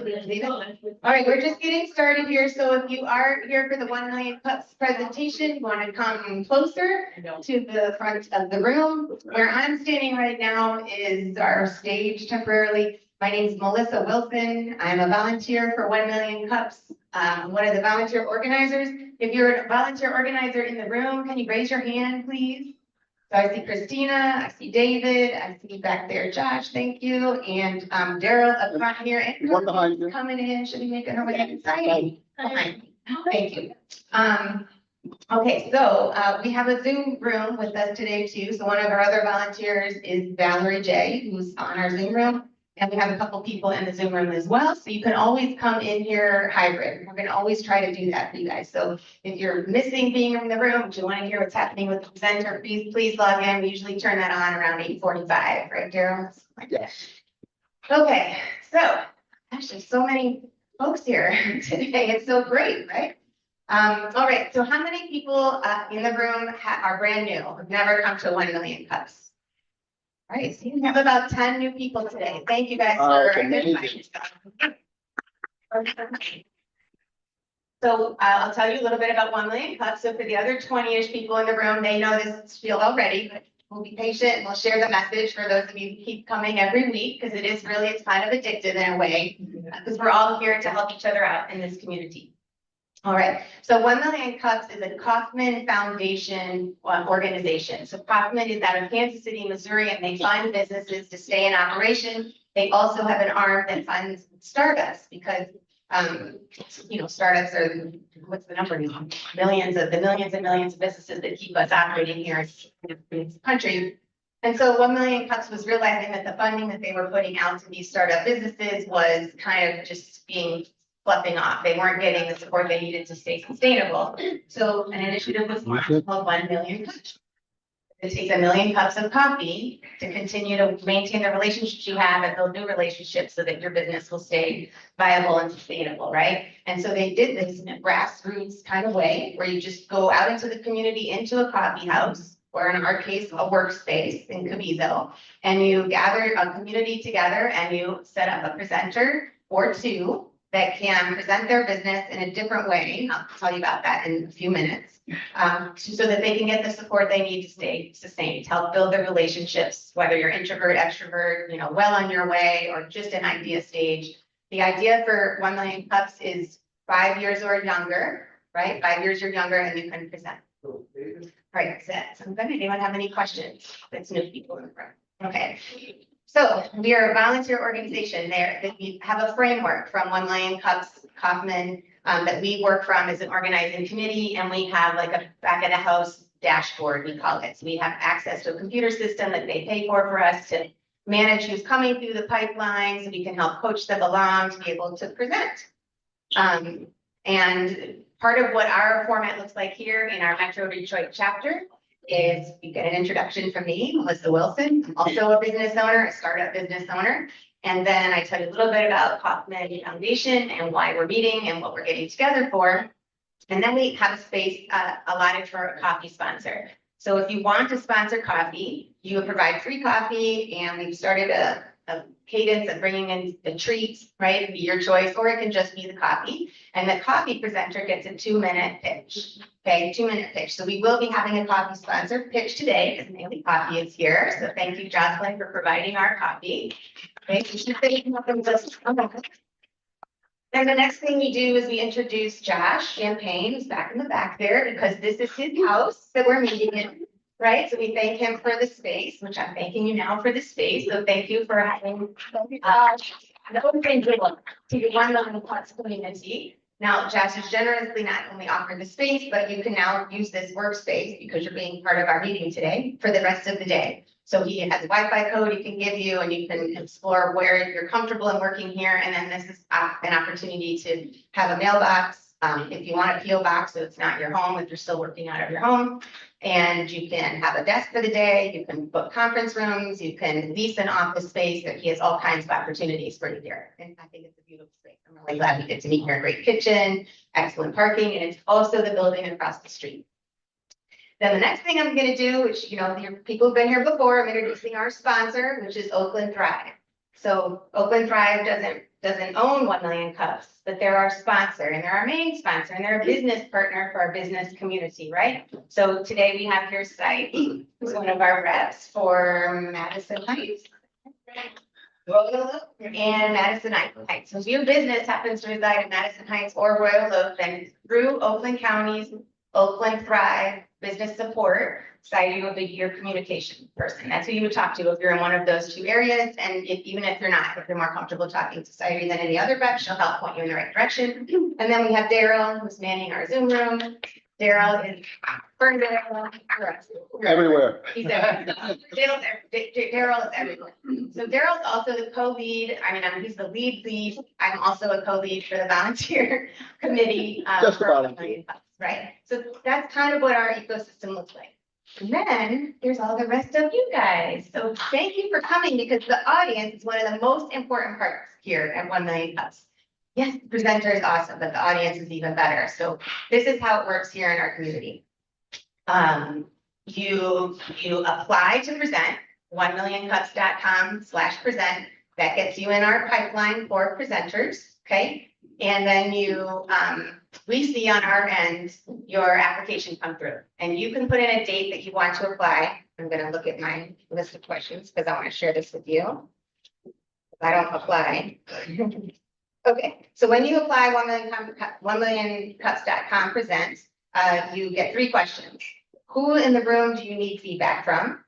All right, we're just getting started here. So if you are here for the 1 Million Cups presentation, you want to come closer to the front of the room. Where I'm standing right now is our stage temporarily. My name is Melissa Wilson. I'm a volunteer for 1 Million Cups, one of the volunteer organizers. If you're a volunteer organizer in the room, can you raise your hand, please? So I see Christina, I see David, I see back there Josh, thank you, and Daryl up front here, and One behind you. coming in, should be making her way inside. Behind me. Thank you. Okay, so we have a Zoom room with us today too. So one of our other volunteers is Valerie J, who's on our Zoom room. And we have a couple people in the Zoom room as well. So you can always come in here hybrid. We're going to always try to do that for you guys. So if you're missing being in the room, but you want to hear what's happening with the presenter, please log in. We usually turn that on around 8:45, right, Daryl? Yes. Okay, so gosh, there's so many folks here today. It's so great, right? All right, so how many people in the room are brand new, have never come to 1 Million Cups? All right, so you have about 10 new people today. Thank you guys for identifying yourself. So I'll tell you a little bit about 1 Million Cups. So for the other 20-ish people in the room, they know this spiel already, but we'll be patient and we'll share the message for those of you who keep coming every week, because it's kind of addictive in a way, because we're all here to help each other out in this community. All right, so 1 Million Cups is a Kauffman Foundation organization. So Kauffman is out of Kansas City, Missouri, and they fund businesses to stay in operation. They also have an arm that funds startups because, startups are, what's the number now? Millions and millions of businesses that keep us operating here in the country. And so 1 Million Cups was realizing that the funding that they were putting out to these startup businesses was kind of just being fluffing off. They weren't getting the support they needed to stay sustainable. So an initiative was launched called 1 Million Cups. It takes 1 million cups of coffee to continue to maintain the relationships you have and build new relationships so that your business will stay viable and sustainable, right? And so they did this in a grassroots kind of way where you just go out into the community, into a coffee house, or in our case, a workspace in Incubizo, and you gather a community together and you set up a presenter or two that can present their business in a different way. I'll tell you about that in a few minutes, so that they can get the support they need to stay sustained, to help build their relationships, whether you're introvert, extrovert, well on your way, or just an idea stage. The idea for 1 Million Cups is 5 years or younger, right? 5 years or younger, and you can present. All right, so anyone have any questions? That's new people in the room. Okay. So we are a volunteer organization there that we have a framework from 1 Million Cups Kauffman that we work from as an organizing committee, and we have like a back of the house dashboard, we call it. So we have access to a computer system that they pay for us to manage who's coming through the pipeline, so we can help coach them along to be able to present. And part of what our format looks like here in our Metro Detroit chapter is you get an introduction from me, Melissa Wilson, also a business owner, a startup business owner. And then I tell you a little bit about Kauffman Foundation and why we're meeting and what we're getting together for. And then we have a space allotted for a coffee sponsor. So if you want to sponsor coffee, you would provide free coffee, and we've started a cadence of bringing in the treats, right? It'd be your choice, or it can just be the coffee. And the coffee presenter gets a 2-minute pitch. Okay, 2-minute pitch. So we will be having a coffee sponsor pitch today because Meilie Coffee is here. So thank you, Jocelyn, for providing our coffee. Okay, and the next thing we do is we introduce Josh Champagne, who's back in the back there, because this is his house that we're meeting in. Right, so we thank him for the space, which I'm thanking you now for the space. So thank you for having the open door to your 1 Million Cups community. Now, Josh has generously not only offered the space, but you can now use this workspace because you're being part of our meeting today for the rest of the day. So he has a Wi-Fi code he can give you, and you can explore where you're comfortable in working here. And then this is an opportunity to have a mailbox. If you want a PO box, so it's not your home, if you're still working out of your home, and you can have a desk for the day, you can book conference rooms, you can lease an office space, that he has all kinds of opportunities for you here. And I think it's a beautiful space. I'm really glad we get to meet here. Great kitchen, excellent parking, and it's also the building across the street. Then the next thing I'm going to do, which, people have been here before, I'm introducing our sponsor, which is Oakland Thrive. So Oakland Thrive doesn't own 1 million cups, but they're our sponsor and they're our main sponsor and they're a business partner for our business community, right? So today we have here Site, who's one of our reps for Madison Heights. And Madison Heights. So if your business happens to reside in Madison Heights or Royal Oak, then through Oakland County's Oakland Thrive Business Support, Society will be your communication person. That's who you would talk to if you're in one of those two areas. And even if you're not, if you're more comfortable talking to Society than any other rep, she'll help point you in the right direction. And then we have Daryl, who's manning our Zoom room. Daryl is Ferndale. Everywhere. He's everywhere. Daryl is everywhere. So Daryl's also the co-lead. I mean, he's the lead. I'm also a co-lead for the volunteer committee. Just for about right? So that's kind of what our ecosystem looks like. And then there's all the rest of you guys. So thank you for coming because the audience is one of the most important parts here at 1 Million Cups. Yes, the presenter is awesome, but the audience is even better. So this is how it works here in our community. You apply to present, 1millioncups.com/present. That gets you in our pipeline for presenters, okay? And then we see on our end your application come through. And you can put in a date that you want to apply. I'm going to look at my list of questions because I want to share this with you. I don't apply. Okay, so when you apply 1millioncups.com present, you get 3 questions. Who in the room do you need feedback from?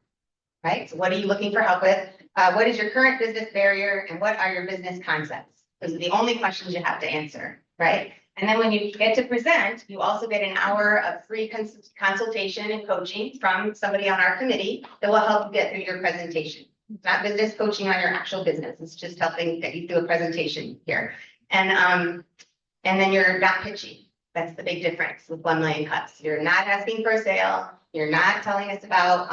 Right, so what are you looking for help with? What is your current business barrier and what are your business concepts? Those are the only questions you have to answer, right? And then when you get to present, you also get an hour of free consultation and coaching from somebody on our committee that will help you get through your presentation. It's not business coaching on your actual business. It's just helping get you through a presentation here. And then you're not pitching. That's the big difference with 1 Million Cups. You're not asking for a sale. You're not telling us about,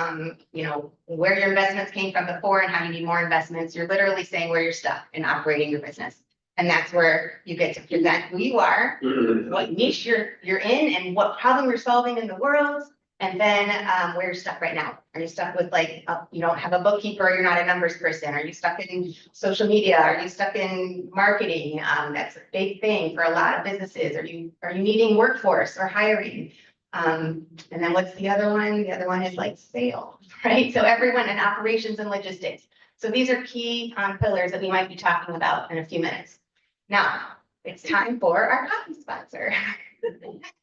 where your investments came from before and how you need more investments. You're literally saying where you're stuck in operating your business. And that's where you get to present who you are, what niche you're in, and what problem you're solving in the world. And then where you're stuck right now. Are you stuck with you don't have a bookkeeper, you're not a numbers person? Are you stuck in social media? Are you stuck in marketing? That's a big thing for a lot of businesses. Are you needing workforce or hiring? And then what's the other one? The other one is sales, right? So everyone in operations and logistics. So these are key pillars that we might be talking about in a few minutes. Now, it's time for our coffee sponsor.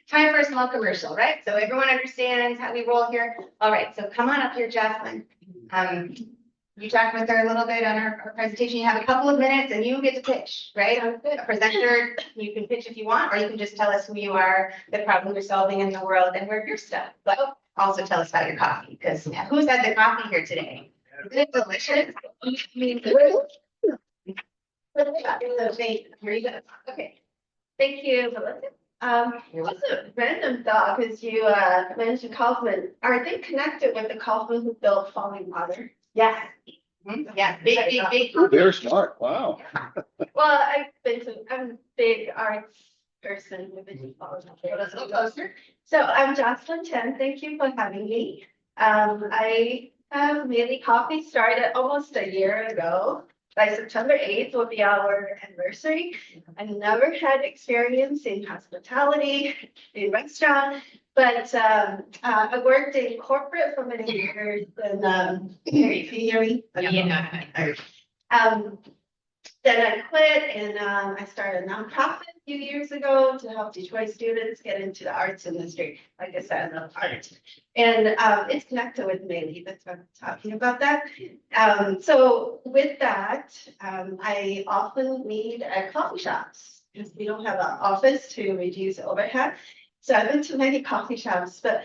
Time for a small commercial, right? So everyone understands how we roll here. All right, so come on up here, Jocelyn. You talked with her a little bit on our presentation. You have a couple of minutes and you get to pitch, right? A presenter, you can pitch if you want, or you can just tell us who you are, the problem you're solving in the world, and where you're stuck. But also tell us about your coffee, because who's had the coffee here today? Is it delicious? Here you go. Okay. Thank you, Melissa. Just a random thought, because you mentioned Kaufman. Are they connected with the Kaufman who built Falling Water? Yes. Yeah, big. Very smart. Wow. Well, I'm a big arts person with the Falling Water. A little closer. So I'm Jocelyn Chen. Thank you for having me. I have Meilie Coffee started almost a year ago. By September 8th will be our anniversary. I never had experience in hospitality, in restaurant, but I worked in corporate for many years and theory. Then I quit and I started a nonprofit a few years ago to help Detroit students get into the arts industry. Like I said, I love art. And it's connected with Meilie, that's why I'm talking about that. So with that, I often meet at coffee shops because we don't have an office to reduce overhead. So I've been to many coffee shops, but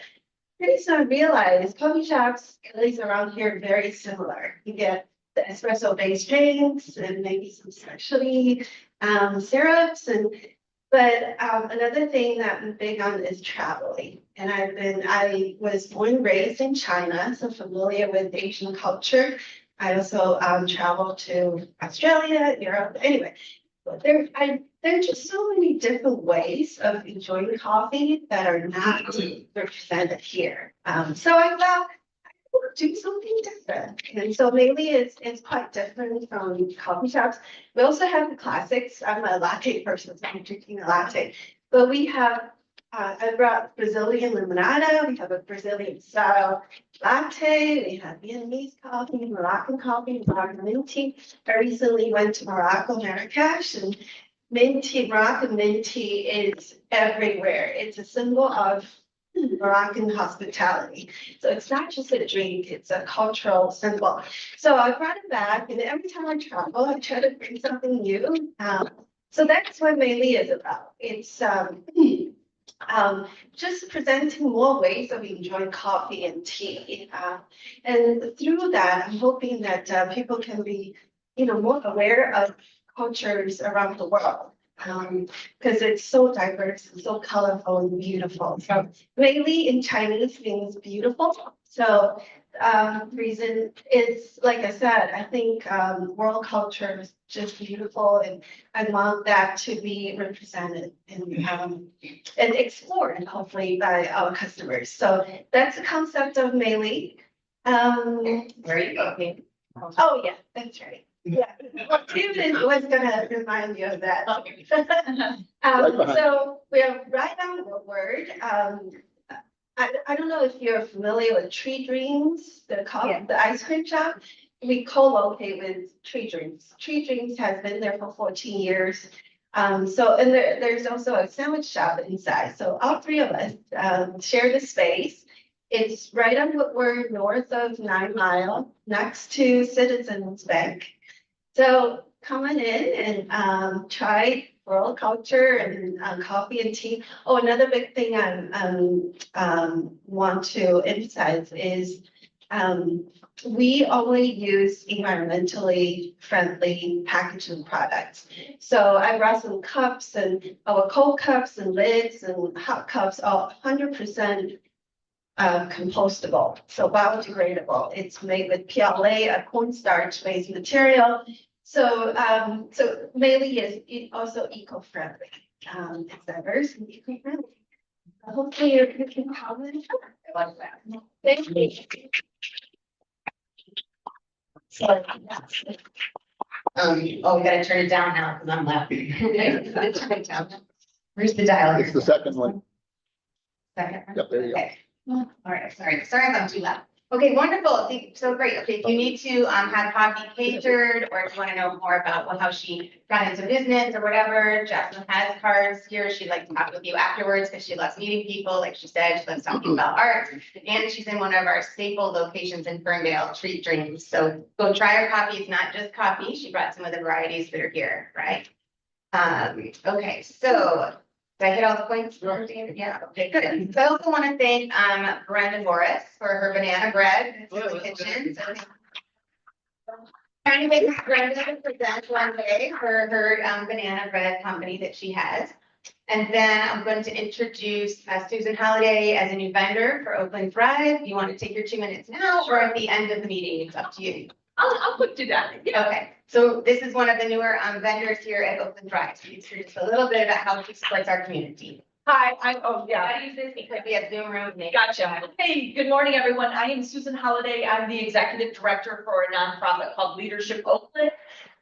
pretty soon I realized coffee shops, at least around here, are very similar. You get the espresso-based drinks and maybe some specialty syrups. But another thing that I'm big on is traveling. And I was born and raised in China, so familiar with Asian culture. I also traveled to Australia, Europe, anyway. But there are just so many different ways of enjoying coffee that are not represented here. So I thought, do something different. And so Meilie is quite different from coffee shops. We also have the classics. I'm a latte person, so I'm drinking a latte. But we have, I brought Brazilian limonada. We have a Brazilian style latte. We have Vietnamese coffee, Moroccan coffee, Moroccan mint tea. I recently went to Morocco, Marrakesh, and mint tea, Moroccan mint tea is everywhere. It's a symbol of Moroccan hospitality. So it's not just a drink, it's a cultural symbol. So I brought it back, and every time I travel, I try to bring something new. So that's what Meilie is about. It's just presenting more ways of enjoying coffee and tea. And through that, I'm hoping that people can be, more aware of cultures around the world. Because it's so diverse and so colorful and beautiful. So Meilie in Chinese means beautiful. So reason is, like I said, I think world culture is just beautiful, and I want that to be represented and explored, hopefully, by our customers. So that's the concept of Meilie. Where are you going? Oh yeah, that's right. Yeah, well, David was gonna remind you of that. Okay. So we're right on the word. I don't know if you're familiar with Tree Dreams, the ice cream shop. We co-locate with Tree Dreams. Tree Dreams has been there for 14 years. And there's also a sandwich shop inside. So all three of us share the space. It's right on Woodward, north of 9 Mile, next to Citizens Bank. So come on in and try world culture and coffee and tea. Oh, another big thing I want to emphasize is we only use environmentally friendly packaging products. So I brought some cups, and our cold cups and lids and hot cups are 100% compostable, so biodegradable. It's made with PLA, a cornstarch-based material. So, Meilie is also eco-friendly. It's diverse and eco-friendly. Hopefully you can comment. I like that. Thank you. So, We gotta turn it down now because I'm loud. Turn it down. Where's the dial? It's the second one. Second one? Yep, there you go. Okay. All right, sorry if I'm too loud. Okay, wonderful. So great. Okay, if you need to have coffee catered, or if you want to know more about how she got into business or whatever, Jasmine has cards here. She'd like to talk with you afterwards because she loves meeting people. Like she said, she loves talking about art. And she's in one of our staple locations in Ferndale, Treat Dreams. So go try her coffee. It's not just coffee. She brought some of the varieties that are here, right? Okay, so did I hit all the points? Yeah, okay, good. So I also want to thank Brenda Morris for her banana bread in the kitchen. So trying to make Brenda present one day for her banana bread company that she has. And then I'm going to introduce Susan Halliday as a new vendor for Oakland Thrive. You want to take your 2 minutes now or at the end of the meeting? It's up to you. I'll quick do that. Yeah. Okay, so this is one of the newer vendors here at Oakland Thrive. So you can just a little bit about how she supports our community. Hi, I use this because we have Zoom room. Gotcha. Hey, good morning, everyone. I am Susan Halliday. I'm the executive director for a nonprofit called Leadership Oakland.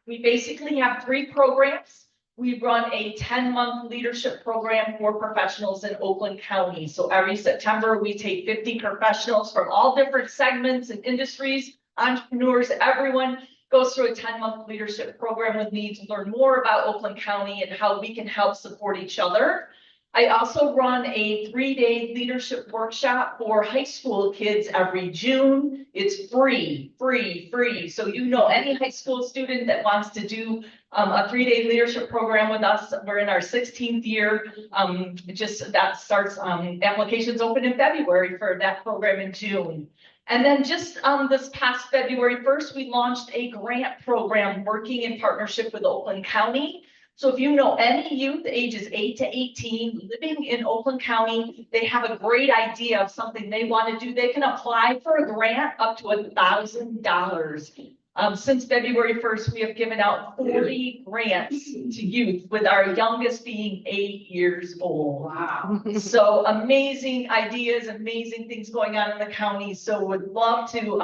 We basically have 3 programs. We run a 10-month leadership program for professionals in Oakland County. So every September, we take 50 professionals from all different segments and industries, entrepreneurs, everyone goes through a 10-month leadership program with me to learn more about Oakland County and how we can help support each other. I also run a 3-day leadership workshop for high school kids every June. It's free. So any high school student that wants to do a 3-day leadership program with us, we're in our 16th year. That starts, applications open in February for that program in June. And then just this past February 1st, we launched a grant program working in partnership with Oakland County. So if you know any youth ages 8 to 18 living in Oakland County, they have a great idea of something they want to do, they can apply for a grant up to $1,000. Since February 1st, we have given out 40 grants to youth, with our youngest being 8 years old. Wow. So amazing ideas, amazing things going on in the county. So would love to,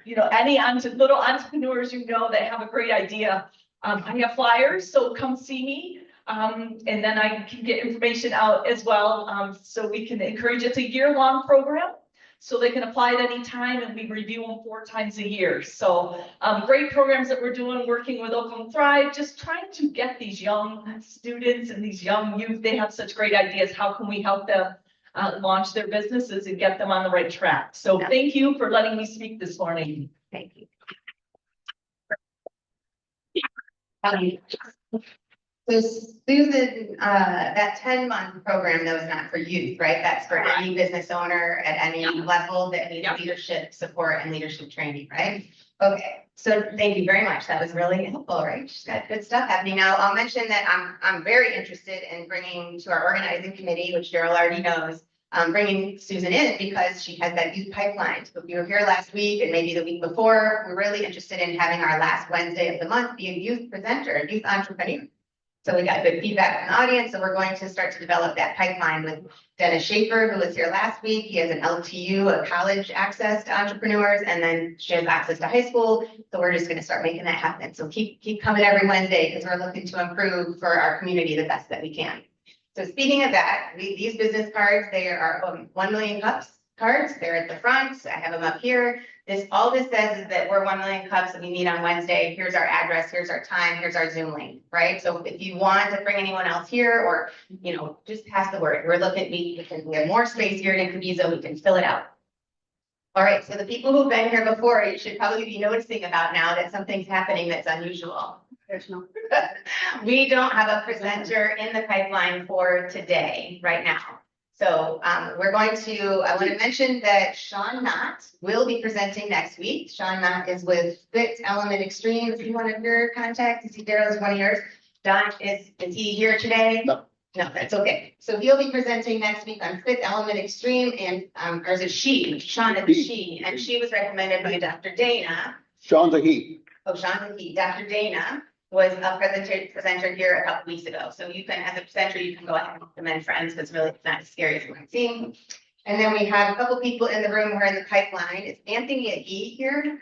any little entrepreneurs, that have a great idea. I have flyers, so come see me. And then I can get information out as well. So we can encourage, it's a year-long program. So they can apply at any time, and we review them 4 times a year. So great programs that we're doing, working with Oakland Thrive, just trying to get these young students and these young youth. They have such great ideas. How can we help them launch their businesses and get them on the right track? So thank you for letting me speak this morning. Thank you. So Susan, that 10-month program though is not for youth, right? That's for any business owner at any level that needs leadership support and leadership training, right? Okay, so thank you very much. That was really helpful, right? She's got good stuff happening now. I'll mention that I'm very interested in bringing to our organizing committee, which Daryl already knows, bringing Susan in because she has that youth pipeline. So if you were here last week and maybe the week before, we're really interested in having our last Wednesday of the month be a youth presenter, a youth entrepreneur. So we got good feedback from the audience. So we're going to start to develop that pipeline with Dennis Schaefer, who was here last week. He has an LTU, a college access to entrepreneurs, and then she has access to high school. So we're just going to start making that happen. So keep coming every Wednesday because we're looking to improve for our community the best that we can. So speaking of that, these business cards, they are 1 million cups cards. They're at the front. I have them up here. All this says is that we're 1 million cups and we meet on Wednesday. Here's our address, here's our time, here's our Zoom link, right? So if you want to bring anyone else here or, just pass the word. We're looking, we have more space here in Incubizo, we can fill it out. All right, so the people who've been here before, you should probably be noticing about now that something's happening that's unusual. We don't have a presenter in the pipeline for today, right now. So I want to mention that Sean Knott will be presenting next week. Sean Knott is with Fit Element Extreme. Is he one of your contacts? Is he Daryl? Is one of yours? Don, is he here today? No. No, that's okay. So he'll be presenting next week on Fit Element Extreme, and or is it she? Sean is she, and she was recommended by Dr. Dana. Sean's a he. Oh, Sean is he. Dr. Dana was a presenter here a couple weeks ago. So you can, as a presenter, you can go ahead and recommend friends because really it's not as scary as what I'm seeing. And then we have a couple people in the room who are in the pipeline. Is Anthony a he here?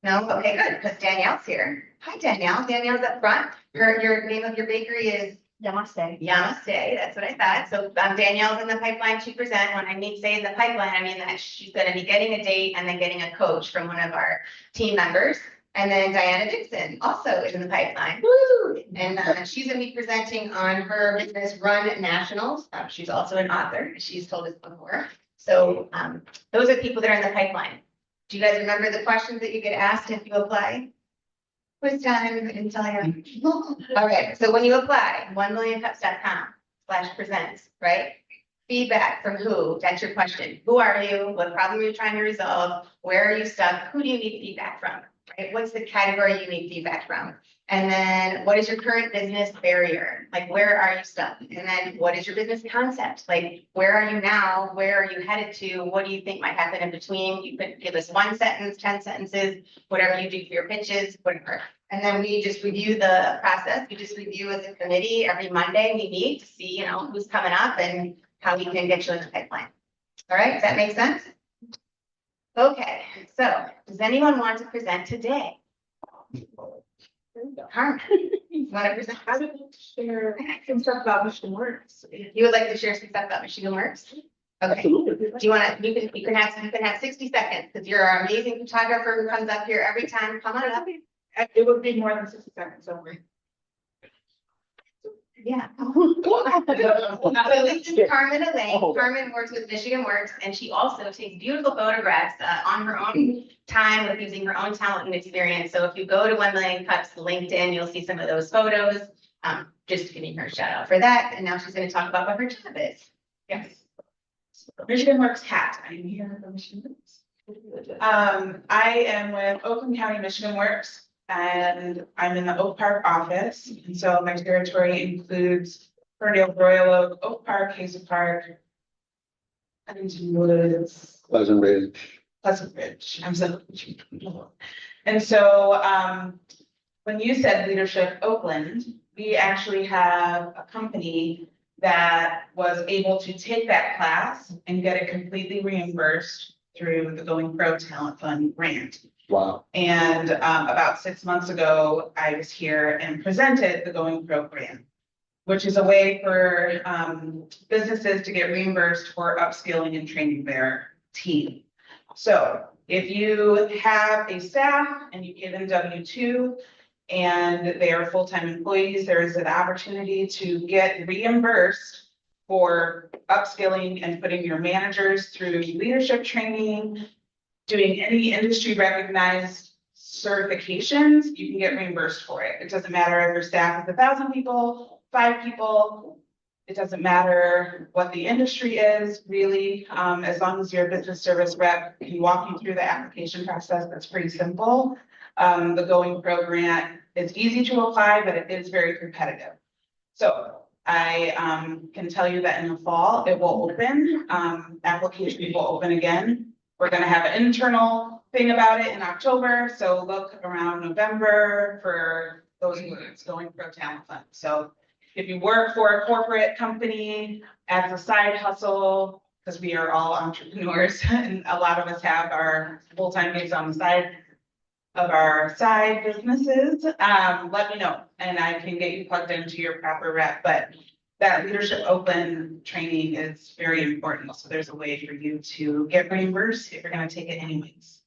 No? Okay, good, because Danielle's here. Hi, Danielle. Danielle's up front. Your name of your bakery is? Namaste. Namaste, that's what I thought. So Danielle's in the pipeline to present. When I say in the pipeline, I mean that she's going to be getting a date and then getting a coach from one of our team members. And then Diana Dixon also is in the pipeline. Woo! And she's going to be presenting on her business Run Nationals. She's also an author. She's told us before. So those are people that are in the pipeline. Do you guys remember the questions that you get asked if you apply? Quiz time, I can tell you. All right. So when you apply, 1millioncups.com/presents, right? Feedback from who? That's your question. Who are you? What problem are you trying to resolve? Where are you stuck? Who do you need feedback from? Right? What's the category you need feedback from? And then what is your current business barrier? Like, where are you stuck? And then what is your business concept? Like, where are you now? Where are you headed to? What do you think might happen in between? You could give us 1 sentence, 10 sentences, whatever you do for your pitches, whatever. And then we just review the process. We just review as a committee every Monday. We meet to see, who's coming up and how we can get you in the pipeline. All right, does that make sense? Okay, so does anyone want to present today? Carmen, you want to present? I would like to share some stuff about Michigan Works. You would like to share some stuff about Michigan Works? Okay. Absolutely. Do you want to? You can have 60 seconds because you're our amazing photographer who comes up here every time. Come on up. It would be more than 60 seconds, don't worry. Yeah. So this is Carmen Elaine. Carmen works with Michigan Works, and she also takes beautiful photographs on her own time with using her own talent and experience. So if you go to 1 Million Cups LinkedIn, you'll see some of those photos. Just giving her a shout out for that. And now she's going to talk about what her job is. Yes. Michigan Works hat. I'm here for Michigan Works. I am with Oakland County Michigan Works, and I'm in the Oak Park office. And so my territory includes Ferndale, Royal Oak, Oak Park, Hazel Park, Huntington Woods, Pleasant Ridge. Pleasant Ridge. I'm so. And so, when you said Leadership Oakland, we actually have a company that was able to take that class and get it completely reimbursed through the Going Pro Talent Fund grant. Wow. And about 6 months ago, I was here and presented the Going Pro grant, which is a way for businesses to get reimbursed for upskilling and training their team. So if you have a staff and you give them W-2 and they are full-time employees, there is an opportunity to get reimbursed for upskilling and putting your managers through leadership training, doing any industry recognized certifications, you can get reimbursed for it. It doesn't matter if your staff is 1,000 people, 5 people. It doesn't matter what the industry is, really, as long as your business service rep can walk you through the application process. That's pretty simple. The Going Pro grant is easy to apply, but it is very competitive. So I can tell you that in the fall, it will open. Applications will open again. We're going to have an internal thing about it in October. So look around November for those words, Going Pro Talent Fund. So if you work for a corporate company as a side hustle, because we are all entrepreneurs and a lot of us have our full-time gigs on the side of our side businesses, let me know and I can get you plugged into your proper rep. But that Leadership Oakland training is very important. So there's a way for you to get reimbursed if you're going to take it anyways.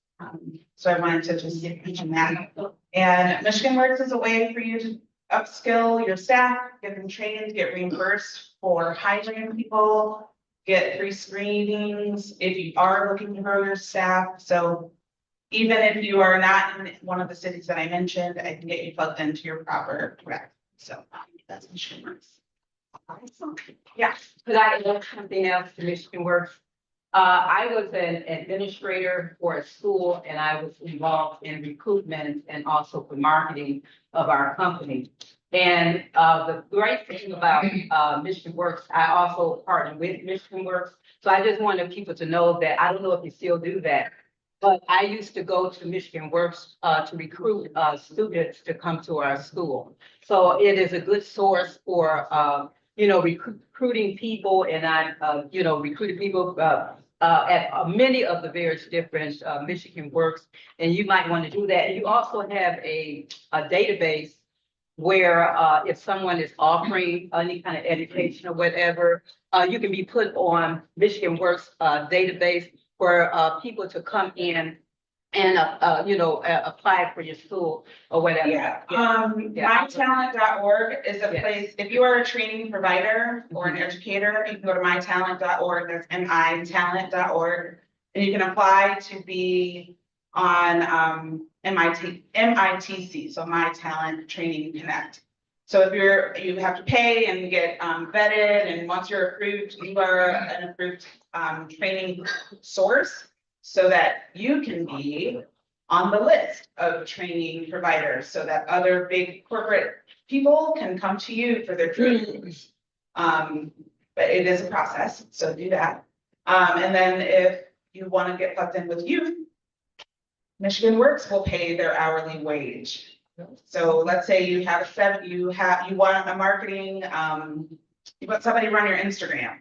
So I wanted to just mention that. And Michigan Works is a way for you to upskill your staff, get them trained, get reimbursed for hiring people, get free screenings if you are looking to grow your staff. So even if you are not in one of the cities that I mentioned, I can get you plugged into your proper rep. So that's Michigan Works. Yeah. Could I add something else to Michigan Works? I was an administrator for a school and I was involved in recruitment and also for marketing of our company. And the great thing about Michigan Works, I also partner with Michigan Works. So I just wanted people to know that, I don't know if you still do that, but I used to go to Michigan Works to recruit students to come to our school. So it is a good source for, recruiting people, and I, recruited people at many of the various different Michigan Works, and you might want to do that. And you also have a database where if someone is offering any kind of education or whatever, you can be put on Michigan Works database for people to come in and apply for your school or whatever. Yeah. mytalent.org is a place, if you are a training provider or an educator, you can go to mytalent.org, that's mytalent.org, and you can apply to be on MITC, so My Talent Training Connect. So if you have to pay and get vetted, and once you're approved, you are an approved training source, so that you can be on the list of training providers, so that other big corporate people can come to you for their trainings. But it is a process, so do that. And then if you want to get plugged in with youth, Michigan Works will pay their hourly wage. So let's say you have you want a marketing, you want somebody to run your Instagram.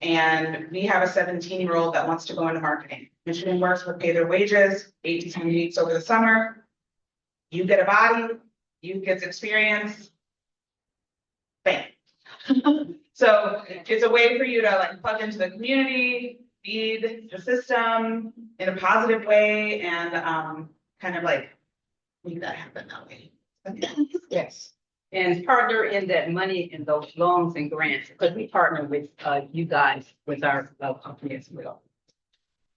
And we have a 17-year-old that wants to go into marketing. Michigan Works will pay their wages 8 to 10 weeks over the summer. You get a body, you get experience. Bam. So it's a way for you to plug into the community, feed the system in a positive way, and kind of make that happen that way. Yes. And partner in that money in those loans and grants, because we partner with you guys with our company as well.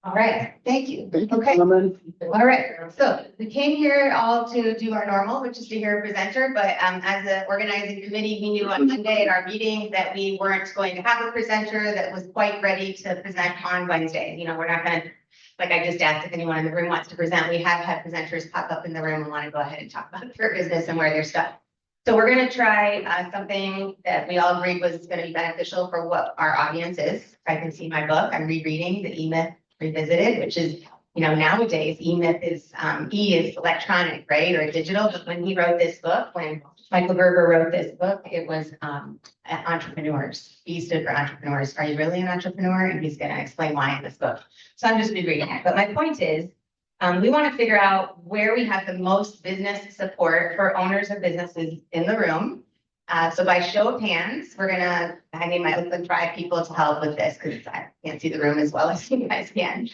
All right, thank you. Thank you, Okay. Carmen. All right, so we came here all to do our normal, which is to hear a presenter, but as the organizing committee, we knew on Monday at our meeting that we weren't going to have a presenter that was quite ready to present on Wednesday. We're not gonna, like I just asked if anyone in the room wants to present. We have had presenters pop up in the room and want to go ahead and talk about their business and where they're stuck. So we're going to try something that we all agreed was going to be beneficial for what our audience is. I can see my book. I'm rereading the E-Myth Revisited, which is nowadays E-Myth is, E is electronic, right, or digital, but when he wrote this book, when Michael Gerber wrote this book, it was entrepreneurs. E stood for entrepreneurs. Are you really an entrepreneur? And he's going to explain why in this book. So I'm just reading it. But my point is, we want to figure out where we have the most business support for owners of businesses in the room. So by show of hands, I need my Oakland Thrive people to help with this because I can't see the room as well as you guys can.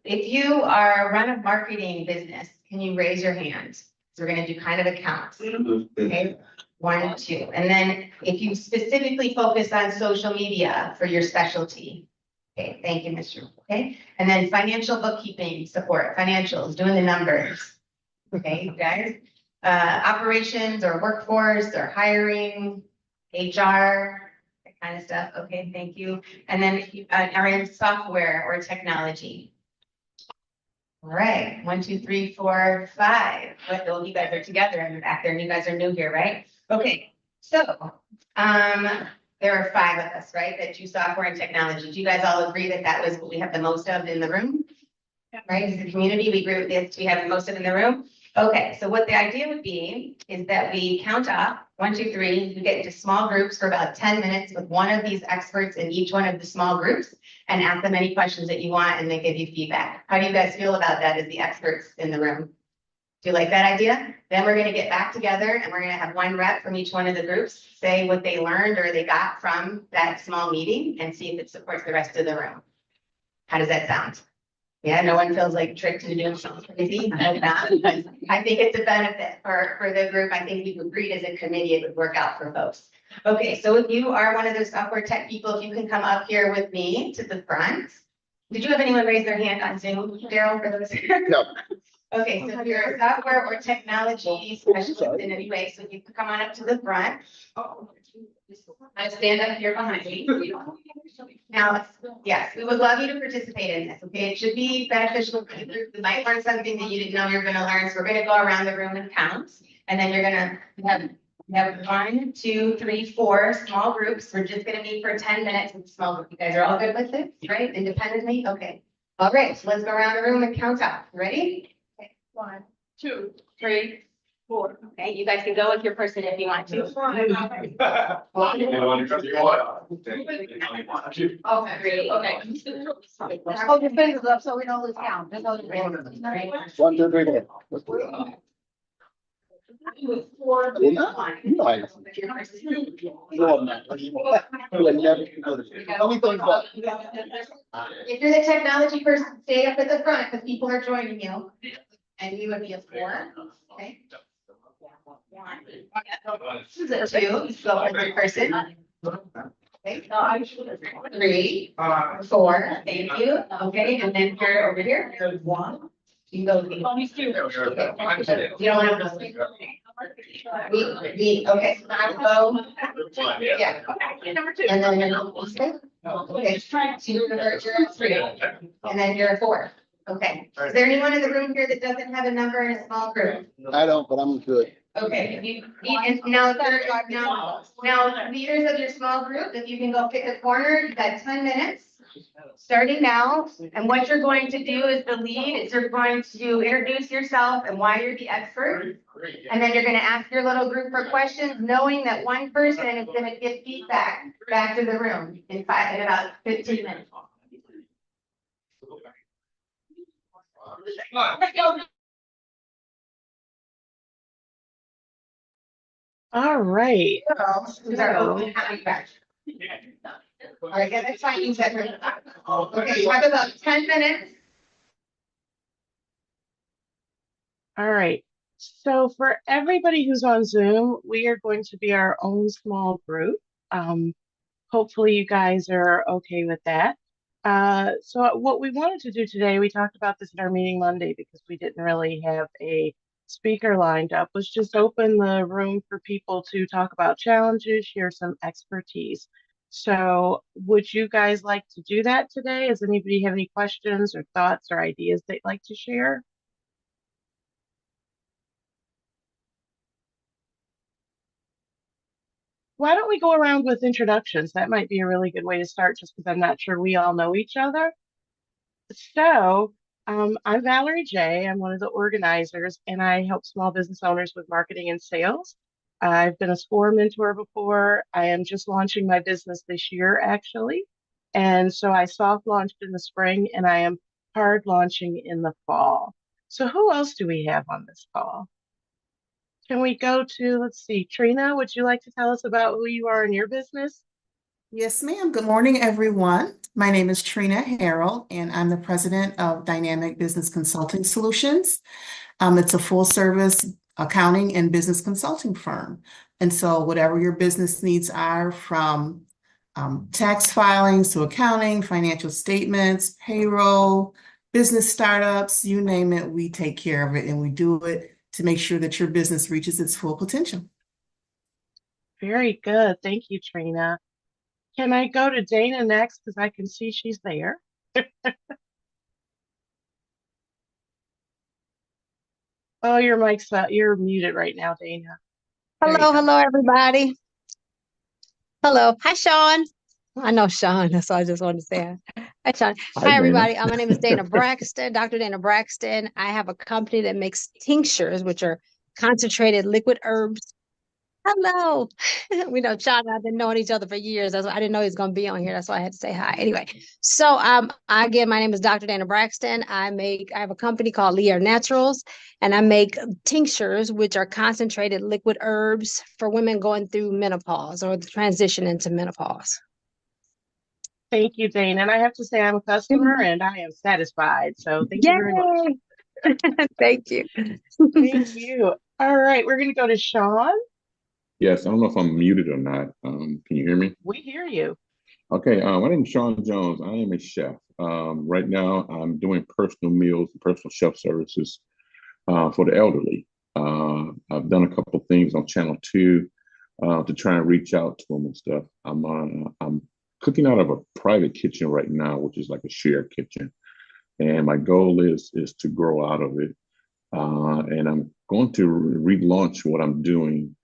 If you are run a marketing business, can you raise your hand? So we're going to do kind of accounts. Okay, 1, 2. And then if you specifically focus on social media for your specialty. Okay, thank you, Mr. Okay, and then financial bookkeeping support, financials, doing the numbers. Okay, guys. Operations or workforce or hiring, HR, that kind of stuff. Okay, thank you. And then if you are in software or technology. All right, 1, 2, 3, 4, 5. Well, you guys are together in the back there, and you guys are new here, right? Okay, so there are 5 of us, right, that do software and technology. Do you guys all agree that that was what we have the most of in the room? Right, as a community, we agree with this. We have the most of in the room. Okay, so what the idea would be is that we count up 1, 2, 3. We get into small groups for about 10 minutes with one of these experts in each one of the small groups and ask them any questions that you want and they give you feedback. How do you guys feel about that as the experts in the room? Do you like that idea? Then we're going to get back together and we're going to have one rep from each one of the groups say what they learned or they got from that small meeting and see if it supports the rest of the room. How does that sound? Yeah, no one feels like tricked into doing something crazy. I hope not. I think it's a benefit for the group. I think we've agreed as a committee it would work out for folks. Okay, so if you are one of those software tech people, if you can come up here with me to the front. Did you have anyone raise their hand on Zoom, Daryl, for those here? No. Okay, so if you're a software or technology specialist in any way, so you can come on up to the front. I stand up here behind me. Now, yes, we would love you to participate in this, okay? It should be beneficial for the group. You might learn something that you didn't know you were going to learn. So we're going to go around the room and count. And then you're going to have 1, 2, 3, 4 small groups. We're just going to meet for 10 minutes with small group. You guys are all good with it, right? Independently? Okay. All right, so let's go around the room and count up. Ready? Okay. 1, 2, 3, 4. Okay, you guys can go with your person if you want to. Oh, 3. Okay. Hold your fingers up so we don't lose count. Just hold your fingers. 1, 2, 3, 4. Let's do it. Nice. How many things left? If you're the technology person, stay up at the front because people are joining you. And you would be a 4. Okay. 1. 2. So with your person. Okay. 3, 4. Thank you. Okay, and then you're over here. 1. You can go. You don't want to go. Okay. Go. Yeah. And then you're okay. So you're 3. And then you're 4. Okay. Is there anyone in the room here that doesn't have a number in a small group? I don't, but I'm good. Okay, and now leaders of your small group, if you can go pick a corner, you've got 10 minutes. Starting now, and what you're going to do is the lead is you're going to introduce yourself and why you're the expert. And then you're going to ask your little group for questions, knowing that one person is going to give feedback back to the room in about 15 minutes. All right. All right, yeah, that's fine. Okay, you have about 10 minutes. All right. So for everybody who's on Zoom, we are going to be our own small group. Hopefully you guys are okay with that. So what we wanted to do today, we talked about this in our meeting Monday because we didn't really have a speaker lined up, was just open the room for people to talk about challenges, share some expertise. So would you guys like to do that today? Does anybody have any questions or thoughts or ideas they'd like to share? Why don't we go around with introductions? That might be a really good way to start just because I'm not sure we all know each other. So I'm Valerie J. I'm one of the organizers, and I help small business owners with marketing and sales. I've been a SCORE mentor before. I am just launching my business this year, actually. And so I soft launched in the spring, and I am hard launching in the fall. So who else do we have on this call? Can we go to, let's see, Trina, would you like to tell us about who you are in your business? Yes, ma'am. Good morning, everyone. My name is Trina Harrell, and I'm the president of Dynamic Business Consulting Solutions. It's a full service accounting and business consulting firm. And so whatever your business needs are, from tax filings to accounting, financial statements, payroll, business startups, you name it, we take care of it, and we do it to make sure that your business reaches its full potential. Very good. Thank you, Trina. Can I go to Dana next? Because I can see she's there. Oh, your mic's you're muted right now, Dana. There you Hello, go. hello, everybody. Hello. Hi, Sean. I know Sean, that's why I just wanted to say hi. Hi, Sean. Hi, Hi, Dana. everybody. My name is Dana Braxton, Dr. Dana Braxton. I have a company that makes tinctures, which are concentrated liquid herbs. Hello. We know Sean and I have been knowing each other for years. That's why I didn't know he was going to be on here. That's why I had to say hi. Anyway, so again, my name is Dr. Dana Braxton. I have a company called Lear Naturals, and I make tinctures, which are concentrated liquid herbs for women going through menopause or the transition into menopause. Thank you, Dana. And I have to say I'm a customer and I am satisfied. So thank you very much. Yay! Thank you. Thank you. All right, we're going to go to Sean. Yes, I don't know if I'm muted or not. Can you hear me? We hear you. Okay, my name is Sean Jones. I am a chef. Right now, I'm doing personal meals, personal chef services for the elderly. I've done a couple of things on Channel 2 to try and reach out to them and stuff. I'm cooking out of a private kitchen right now, which is like a shared kitchen. And my goal is to grow out of it. And I'm going to relaunch what I'm doing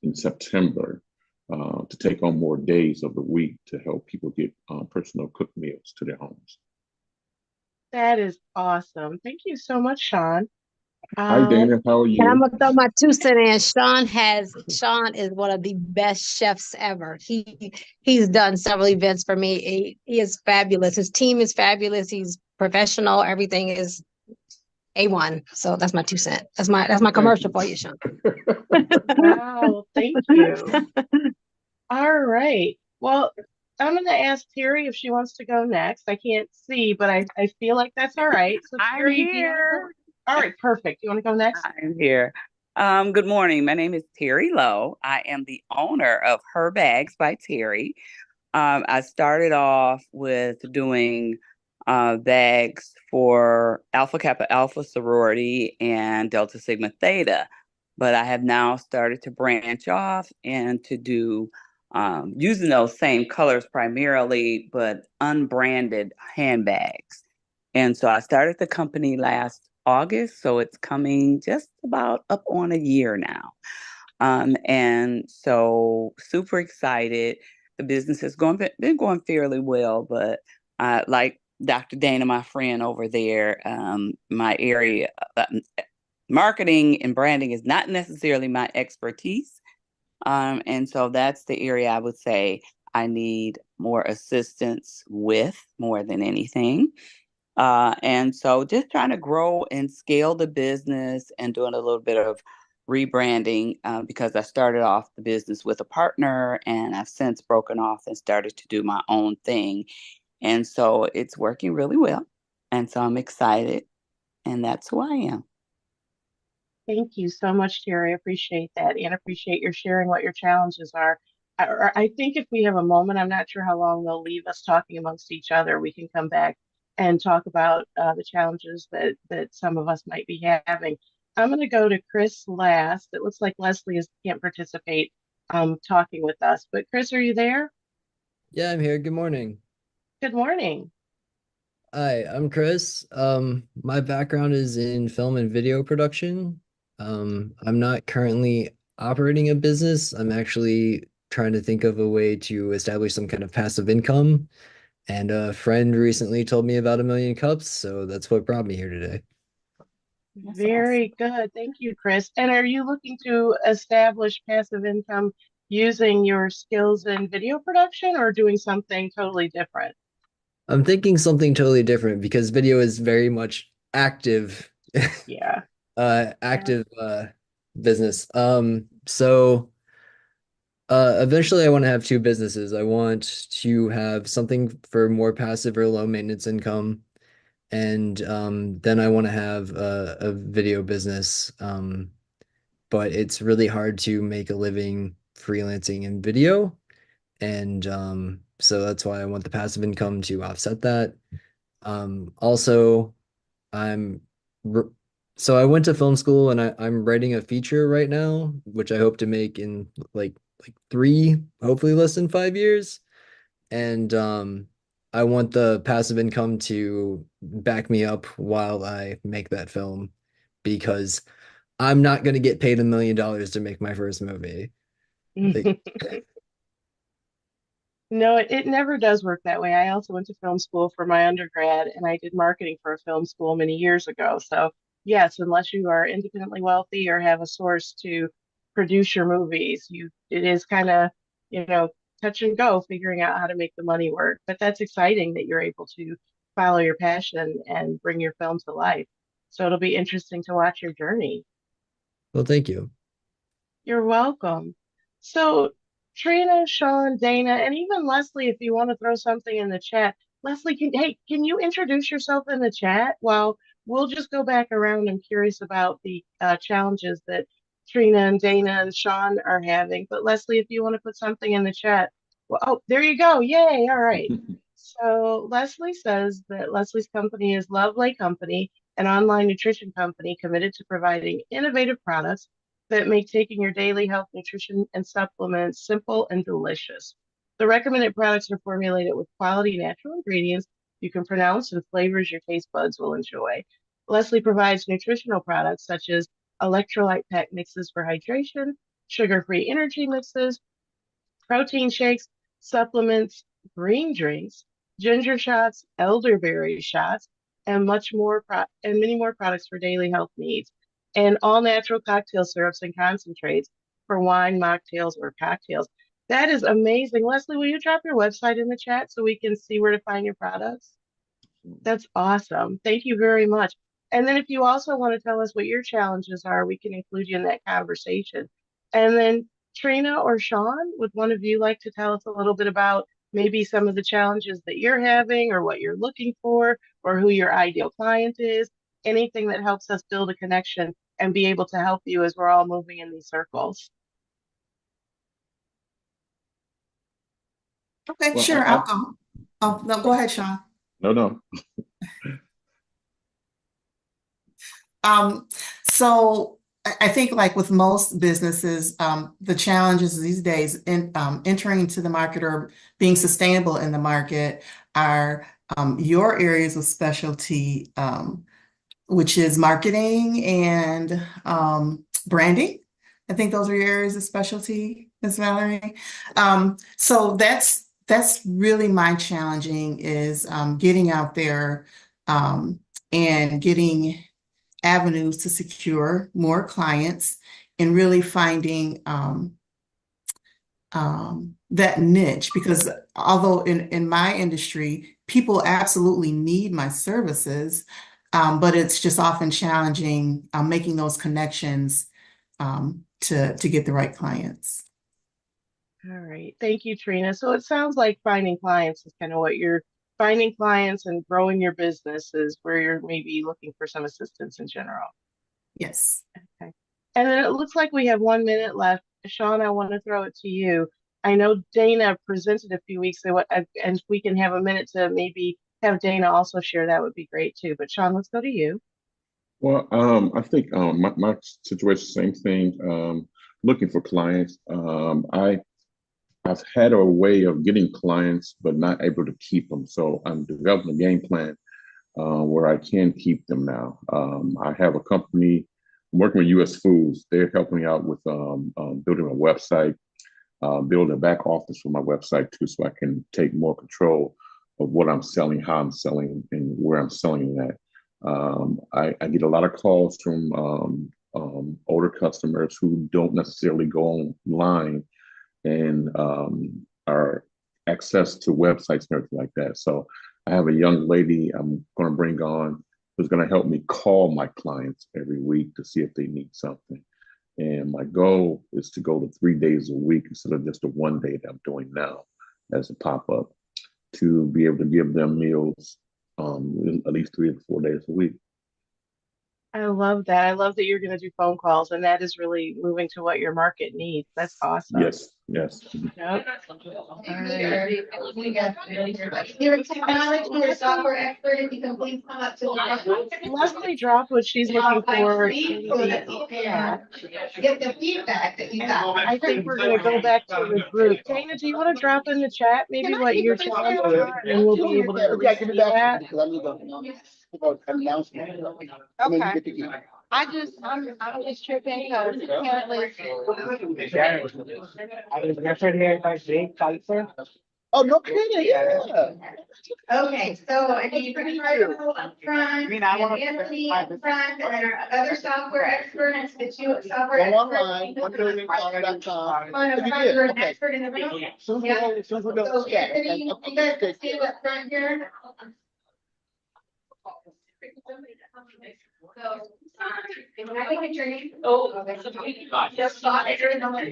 in September to take on more days of the week to help people get personal cooked meals to their homes. That is awesome. Thank you so much, Sean. Hi, Dana. How are And I'm you? gonna throw my 2 cents in. Sean is one of the best chefs ever. He's done several events for me. He is fabulous. His team is fabulous. He's professional. Everything is A1. So that's my 2 cents. That's my commercial for you, Sean. Wow, thank you. All right. Well, I'm going to ask Terry if she wants to go next. I can't see, but I feel like that's all right. So I'm Terry, do you wanna here. go? All right, perfect. You want to go next? I'm here. Good morning. My name is Terry Lowe. I am the owner of Her Bags by Terry. I started off with doing bags for Alpha Kappa Alpha sorority and Delta Sigma Theta, but I have now started to branch off and to do using those same colors primarily, but unbranded handbags. And so I started the company last August, so it's coming just about up on a year now. And so super excited. The business has been going fairly well, but like Dr. Dana, my friend over there, my area, marketing and branding is not necessarily my expertise. And so that's the area I would say I need more assistance with more than anything. And so just trying to grow and scale the business and doing a little bit of rebranding because I started off the business with a partner and I've since broken off and started to do my own thing. And so it's working really well. And so I'm excited. And that's who I am. Thank you so much, Terry. I appreciate that and appreciate your sharing what your challenges are. I think if we have a moment, I'm not sure how long they'll leave us talking amongst each other. We can come back and talk about the challenges that some of us might be having. I'm going to go to Chris last. It looks like Leslie can't participate talking with us, but Chris, are you there? Yeah, I'm here. Good morning. Good morning. Hi, I'm Chris. My background is in film and video production. I'm not currently operating a business. I'm actually trying to think of a way to establish some kind of passive income. And a friend recently told me about 1,000,000 cups, so that's what brought me here today. Very good. Thank you, Chris. And are you looking to establish passive income using your skills in video production or doing something totally different? I'm thinking something totally different because video is very much active, Yeah. active business. So eventually I want to have two businesses. I want to have something for more passive or low maintenance income. And then I want to have a video business. But it's really hard to make a living freelancing in video. And so that's why I want the passive income to offset that. Also, I'm r- so I went to film school and I'm writing a feature right now, which I hope to make in like three, hopefully less than 5 years. And I want the passive income to back me up while I make that film because I'm not going to get paid $1 million to make my first movie. Like, No, it never does work that way. I also went to film school for my undergrad and I did marketing for a film school many years ago. So, yes, unless you are independently wealthy or have a source to produce your movies, it is kind of, touch and go figuring out how to make the money work. But that's exciting that you're able to follow your passion and bring your film to life. So it'll be interesting to watch your journey. well, thank you. You're welcome. So, Trina, Sean, Dana, and even Leslie, if you want to throw something in the chat. Leslie, can you introduce yourself in the chat? Well, we'll just go back around. I'm curious about the challenges that Trina and Dana and Sean are having. But Leslie, if you want to put something in the chat. Well, oh, there you go. Yay. All right. So Leslie says that Leslie's company is Lovely Company, an online nutrition company committed to providing innovative products that make taking your daily health, nutrition, and supplements simple and delicious. The recommended products are formulated with quality natural ingredients you can pronounce and flavors your taste buds will enjoy. Leslie provides nutritional products such as electrolyte pack mixes for hydration, sugar-free energy mixes, protein shakes, supplements, green drinks, ginger shots, elderberry shots, and and many more products for daily health needs, and all natural cocktail syrups and concentrates for wine, mocktails, or cocktails. That is amazing. Leslie, will you drop your website in the chat so we can see where to find your products? That's awesome. Thank you very much. And then if you also want to tell us what your challenges are, we can include you in that conversation. And then Trina or Sean, would one of you like to tell us a little bit about maybe some of the challenges that you're having or what you're looking for or who your ideal client is? Anything that helps us build a connection and be able to help you as we're all moving in these circles. Okay, Well, sure, I'll go. Oh, no, go ahead, Sean. no. So I think like with most businesses, the challenges these days in entering into the market or being sustainable in the market are your areas of specialty, which is marketing and branding. I think those are your areas of specialty, Ms. Valerie. So that's really my challenging is getting out there and getting avenues to secure more clients and really finding that niche, because although in my industry, people absolutely need my services, but it's just often challenging making those connections to get the right clients. All right. Thank you, Trina. So it sounds like finding clients is kind of what you're finding clients and growing your business is where you're maybe looking for some assistance in general. Yes. Okay. And then it looks like we have 1 minute left. Sean, I want to throw it to you. I know Dana presented a few weeks ago, and if we can have a minute to maybe have Dana also share, that would be great too. But Sean, let's go to you. Well, I think my situation, same thing. Looking for clients. I've had a way of getting clients, but not able to keep them. So I'm developing a game plan where I can keep them now. I have a company I'm working with US Foods. They're helping me out with building a website, building a back office for my website too, so I can take more control of what I'm selling, how I'm selling, and where I'm selling it at. I get a lot of calls from older customers who don't necessarily go online and are access to websites and everything like that. So I have a young lady I'm going to bring on who's going to help me call my clients every week to see if they need something. And my goal is to go to 3 days a week instead of just the 1 day that I'm doing now as a pop-up, to be able to give them meals at least 3 to 4 days a week. I love that. I love that you're going to do phone calls, and that is really moving to what your market needs. That's awesome. Yes, yes. Yep. You're a technology or software expert, if you can please come up to the front. Leslie dropped what she's looking for. So that you can get the feedback that you got. I think we're going to go back to the group. Dana, do you want to drop in the chat maybe what your challenges are, and we'll be able to at least see that? Okay. I'm just tripping because apparently. Oh, no kidding, yeah. Okay, so I need Ricardo up front, and Anthony up front, and then our other software expert, and the two software Go experts. online, 130.com. On the If you front, did, you're an okay. expert in the room. Soon as we Yeah. go, soon as we go, So yeah, Anthony, you guys stand up front here. So, I think it's your name. Oh, Just saw it. I'm gonna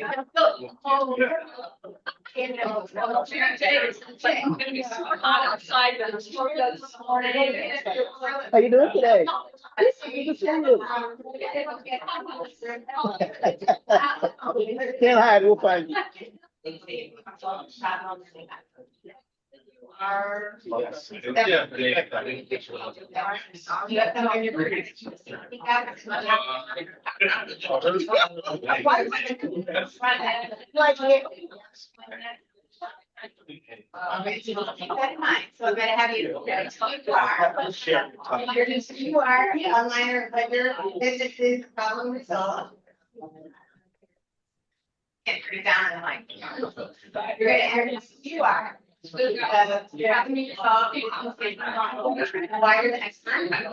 be super hot outside, but it's super good this morning. How you doing today? Good to see you. Can't hide, we'll find you. Keep that in mind. So I'm gonna have you introduce who you are, onliner, what your business is, problem resolve. Can't turn it down in the mic. You're gonna introduce who you are. Problem resolve, why you're the expert, and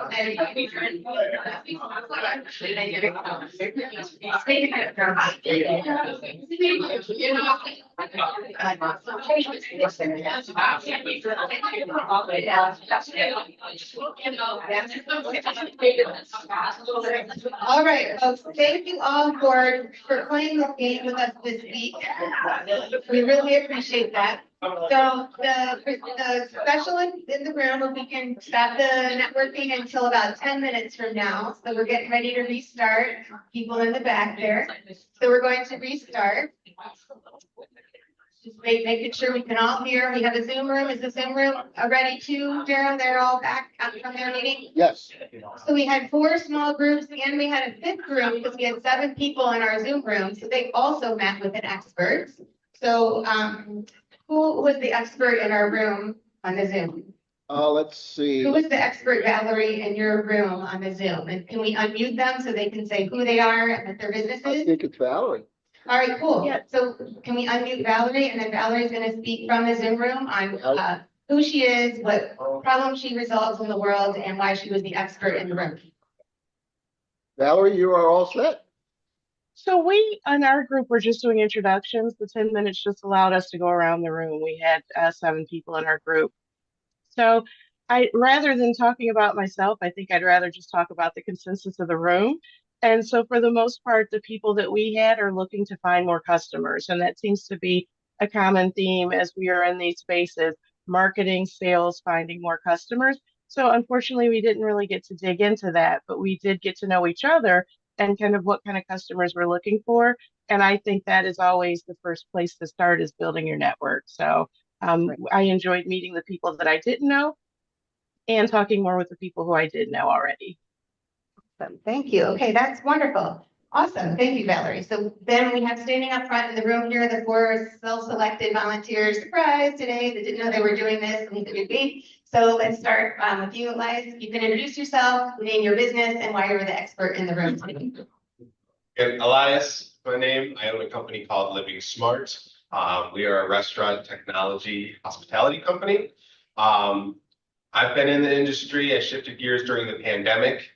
all right, folks, thank you all for playing this game with us this week. We really appreciate that. So the special in the room, we can stop the networking until about 10 minutes from now. So we're getting ready to restart. People in the back there. So we're going to restart. Just making sure we can all hear. We have a Zoom room. Is the Zoom room ready too, Darren? They're all back from their meeting? Yes. So we had 4 small groups and we had a 5th group because we had 7 people in our Zoom room. So they also met with an expert. So who was the expert in our room on the Zoom? Let's see. Who was the expert, Valerie, in your room on the Zoom? And can we unmute them so they can say who they are and what their business I is? think it's Valerie. All right, cool. Yeah. So can we unmute Valerie, and then Valerie's going to speak from the Zoom room on who she is, what problems she resolves in the world, and why she was the expert in the room. Valerie, you are all set. So we, in our group, were just doing introductions. The 10 minutes just allowed us to go around the room. We had 7 people in our group. So rather than talking about myself, I think I'd rather just talk about the consensus of the room. And so for the most part, the people that we had are looking to find more customers. And that seems to be a common theme as we are in these spaces, marketing, sales, finding more customers. So unfortunately, we didn't really get to dig into that, but we did get to know each other and kind of what kind of customers we're looking for. And I think that is always the first place to start, is building your network. So I enjoyed meeting the people that I didn't know and talking more with the people who I did know already. Awesome. Thank you. Okay, that's wonderful. Awesome. Thank you, Valerie. So then we have standing up front in the room here, the 4 self-selected volunteers. Surprise today, they didn't know they were doing this. And it would be. So let's start with you, Elias. You can introduce yourself, name your business, and why you're the expert in the room today. Elias, my name. I own a company called Living Smart. We are a restaurant technology hospitality company. I've been in the industry. I shifted gears during the pandemic.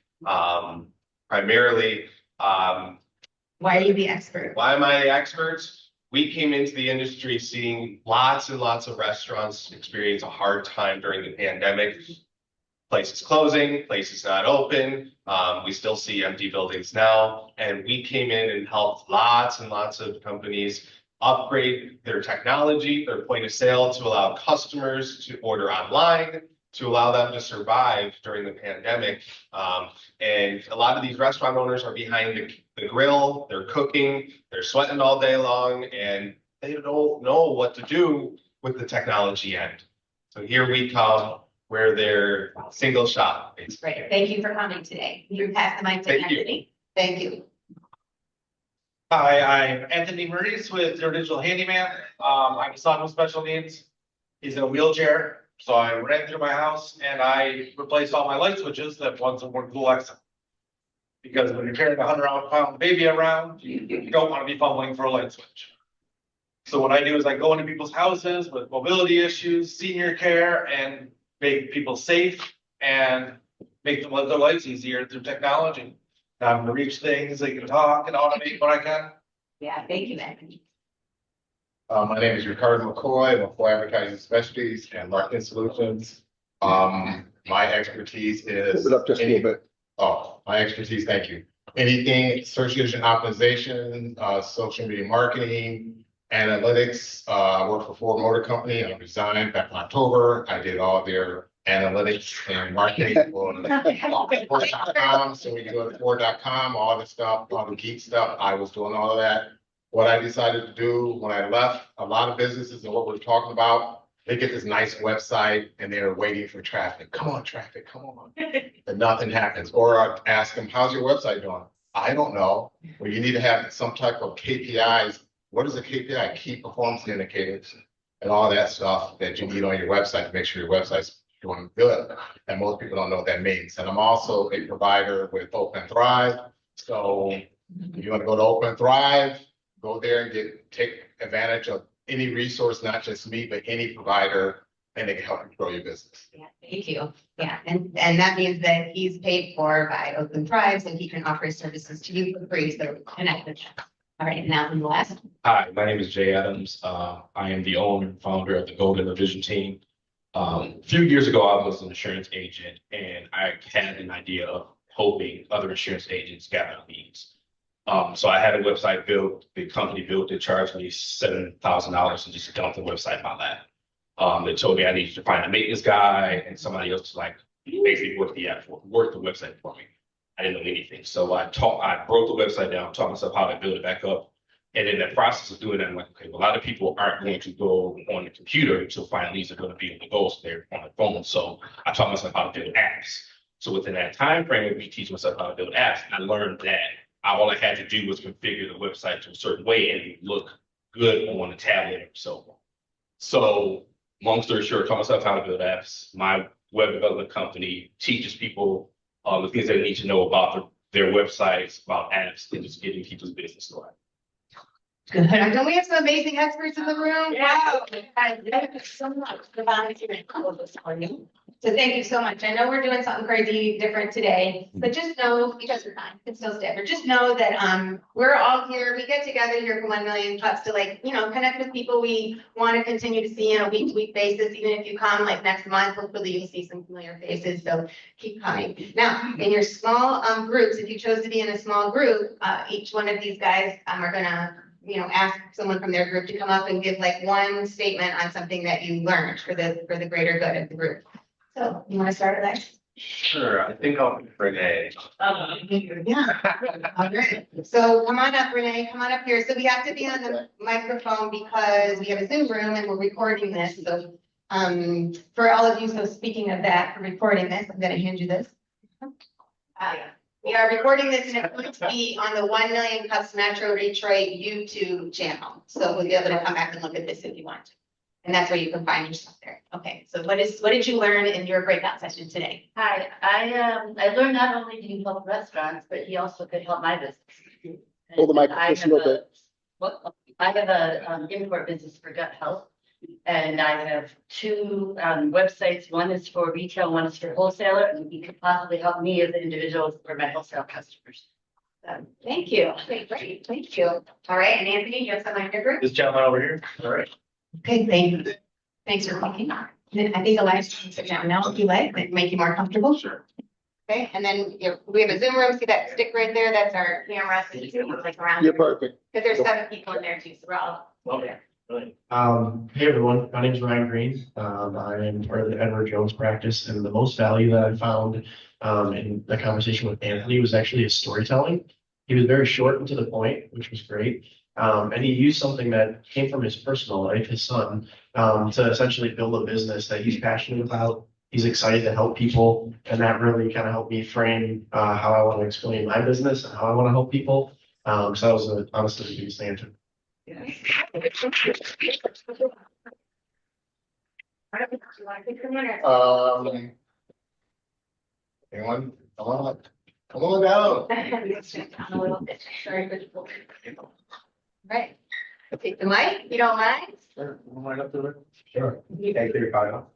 Primarily, Why are you the expert? why am I the expert? We came into the industry seeing lots and lots of restaurants experience a hard time during the pandemic. Places closing, places not open. We still see empty buildings now. And we came in and helped lots and lots of companies upgrade their technology, their point of sale to allow customers to order online, to allow them to survive during the pandemic. And a lot of these restaurant owners are behind the grill, they're cooking, they're sweating all day long, and they don't know what to do with the technology end. So here we come, where they're single shop. Great. Thank you for coming today. You pass the mic to Thank you. Anthony. Thank you. Hi, I'm Anthony Maurice with Zero Digital Handyman. I have a son with special needs. He's in a wheelchair. So I ran through my house and I replaced all my light switches that ones that weren't dual access. Because when you're carrying a 100-pound baby around, you don't want to be fumbling for a light switch. So what I do is I go into people's houses with mobility issues, senior care, and make people safe and make them live their lives easier through technology. I'm to reach things, they can talk and automate what I can. Yeah, thank you, Anthony. My name is Ricardo McCoy. I'm for Advertising Specialties and Marketing Solutions. My expertise is. Open up just a little bit. Oh, my expertise, thank you. Anything search engine optimization, social media marketing, analytics. I worked for Ford Motor Company. I resigned back in October. I did all their analytics and marketing on Ford.com. So when you go to Ford.com, all the stuff, all the geek stuff, I was doing all of that. What I decided to do when I left, a lot of businesses and what we're talking about, they get this nice website and they're waiting for traffic. Come on, traffic, come on. And nothing happens. Or I ask them, how's your website doing? I don't know. Well, you need to have some type of KPIs. What is a KPI? Key performance indicators and all that stuff that you need on your website to make sure your website's doing good. And most people don't know what that means. And I'm also a provider with Open Thrive. So if you want to go to Open Thrive, go there and take advantage of any resource, not just me, but any provider, and they can help you grow your business. Yeah, thank you. Yeah, and that means that he's paid for by Open Thrive, so he can offer his services to you for free, so connect with him. All right, now in the last. Hi, my name is Jay Adams. I am the owner and founder of the Golden Division team. A few years ago, I was an insurance agent, and I had an idea of helping other insurance agents gather leads. So I had a website built, the company built it, charged me $7,000 and just dumped the website in my lap. They told me I needed to find a maintenance guy and somebody else to like basically work the website for me. I didn't know anything. So I broke the website down, taught myself how to build it back up. And in the process of doing that, I'm like, okay, well, a lot of people aren't going to go on the computer to find leads that are going to be on the go, so they're on the phone. So I taught myself how to build apps. So within that time frame of me teaching myself how to build apps, I learned that all I had to do was configure the website to a certain way and it would look good on a tablet or so. So long story short, taught myself how to build apps. My web development company teaches people the things they need to know about their websites, about apps, and just getting people's business started. Good. Don't we have some amazing experts in the room? Wow. Thank you so much for volunteering all of this for you. So thank you so much. I know we're doing something crazy different today, but just know, you guys are fine, it's still stay, but just know that we're all here. We get together here for 1 Million Cuts to connect with people we want to continue to see on a week-to-week basis. Even if you come like next month, hopefully you'll see some familiar faces. So keep coming. Now, in your small groups, if you chose to be in a small group, each one of these guys are gonna ask someone from their group to come up and give like one statement on something that you learned for the greater good of the group. So you want to start, Alex? Sure, I think I'll be Renee. Yeah. Okay. So come on up, Renee. Come on up here. So we have to be on the microphone because we have a Zoom room and we're recording this. So for all of you, so speaking of that, for recording this, I'm going to hand you this. We are recording this and it's going to be on the 1 Million Cuts Metro Detroit YouTube channel. So we'll be able to come back and look at this if you want to. And that's where you can find yourself there. Okay, so what did you learn in your breakout session today? Hi, I learned not only do you help restaurants, but he also could help my business. Hold the mic just a little bit. I have a import business for gut health, And I have two websites. One is for retail, one is for wholesaler, and you could possibly help me as an individual for my wholesale customers. Thank you. Okay, great. Thank you. All right, and Anthony, you have someone in your group? This gentleman over here. All right. Okay, thank you. Thanks for coming. Then I think Elias can sit down now if you like, that make you more comfortable. Sure. Okay, and then we have a Zoom room. See that stick right there? That's our camera. So you can look like around. You're perfect. Because there's 7 people in there too, so we're all Okay. Hey everyone, my name is Ryan Green. I am part of the Edward Jones practice, and the most value that I found in the conversation with Anthony was actually his storytelling. He was very short and to the point, which was great. And he used something that came from his personal life, his son, to essentially build a business that he's passionate about. He's excited to help people, and that really kind of helped me frame how I want to explain my business and how I want to help people. So that was honestly the biggest answer. Anyone? Come on down. A little bit. Sorry, but right. Take the mic, if you don't mind. Sure. Right up to it. Sure. Thank you, Ricardo.